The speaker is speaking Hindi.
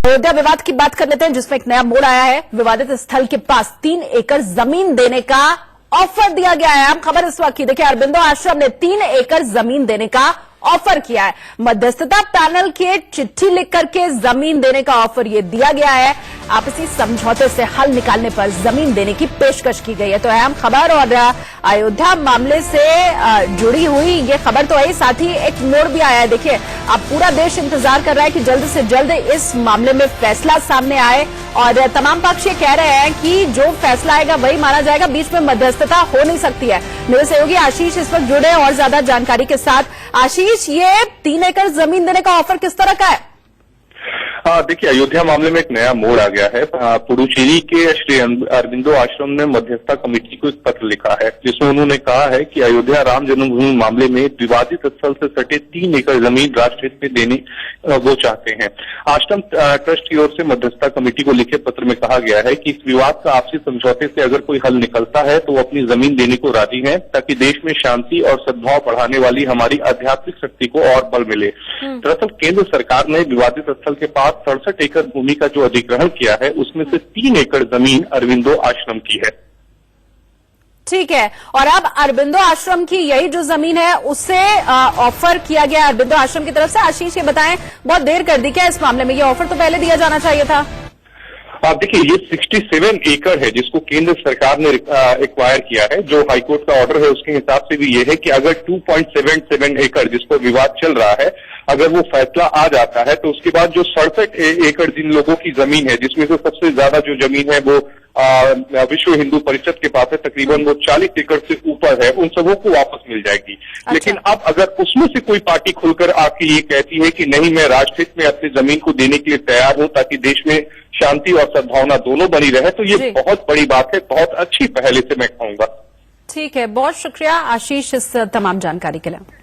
अयोध्या विवाद की बात कर लेते हैं, जिसमें एक नया मोड़ आया है। विवादित स्थल के पास 3 एकड़ जमीन देने का ऑफर दिया गया है। हम खबर इस वक्त की देखिए, अरबिंदो आश्रम ने 3 एकड़ जमीन देने का ऑफर किया है। मध्यस्थता पैनल के चिट्ठी लिख करके जमीन देने का ऑफर ये दिया गया है। आपसी समझौते से हल निकालने पर जमीन देने की पेशकश की गई है। तो अहम खबर और अयोध्या मामले से जुड़ी हुई ये खबर तो आई, साथ ही एक मोड़ भी आया है। देखिए, अब पूरा देश इंतजार कर रहा है कि जल्द से जल्द इस मामले में फैसला सामने आए और तमाम पक्ष ये कह रहे हैं कि जो फैसला आएगा वही माना जाएगा, बीच में मध्यस्थता हो नहीं सकती है। मेरे सहयोगी आशीष इस वक्त जुड़े और ज्यादा जानकारी के साथ। आशीष, ये 3 एकड़ जमीन देने का ऑफर किस तरह का है? देखिए, अयोध्या मामले में एक नया मोड़ आ गया है। पुडुचेरी के श्री अरबिंदो आश्रम ने मध्यस्थता कमेटी को एक पत्र लिखा है, जिसमें उन्होंने कहा है कि अयोध्या राम जन्मभूमि मामले में विवादित स्थल से सटे 3 एकड़ जमीन राष्ट्र हित में देने वो चाहते हैं। आश्रम ट्रस्ट की ओर से मध्यस्थता कमेटी को लिखे पत्र में कहा गया है कि इस विवाद का आपसी समझौते से अगर कोई हल निकलता है तो वो अपनी जमीन देने को राजी है, ताकि देश में शांति और सद्भाव बढ़ाने वाली हमारी आध्यात्मिक शक्ति को और बल मिले। दरअसल केंद्र सरकार ने विवादित स्थल के पास 67 एकड़ भूमि का जो अधिग्रहण किया है, उसमें से 3 एकड़ जमीन अरबिंदो आश्रम की है। ठीक है, और अब अरबिंदो आश्रम की यही जो जमीन है उससे ऑफर किया गया अरबिंदो आश्रम की तरफ से। आशीष, ये बताएं, बहुत देर कर दी क्या इस मामले में? ये ऑफर तो पहले दिया जाना चाहिए था। आप देखिए, ये 67 एकड़ है जिसको केंद्र सरकार ने एक्वायर किया है। जो हाईकोर्ट का ऑर्डर है उसके हिसाब से भी ये है कि अगर 2.77 एकड़ जिसको विवाद चल रहा है, अगर वो फैसला आ जाता है तो उसके बाद जो 67 एकड़ जिन लोगों की जमीन है, जिसमें से सबसे ज्यादा जो जमीन है वो विश्व हिंदू परिषद के पास है, तकरीबन वो 40 एकड़ से ऊपर है, उन सबों को वापस मिल जाएगी। अच्छा। लेकिन अब अगर उसमें से कोई पार्टी खुलकर आके ये कहती है कि नहीं, मैं राष्ट्रहित में अपनी जमीन को देने के लिए तैयार हूं ताकि देश में शांति और सद्भावना दोनों बनी रहे, तो ये बहुत बड़ी बात है, बहुत अच्छी पहल से मैं कहूंगा। ठीक है, बहुत शुक्रिया आशीष इस तमाम जानकारी के लिए।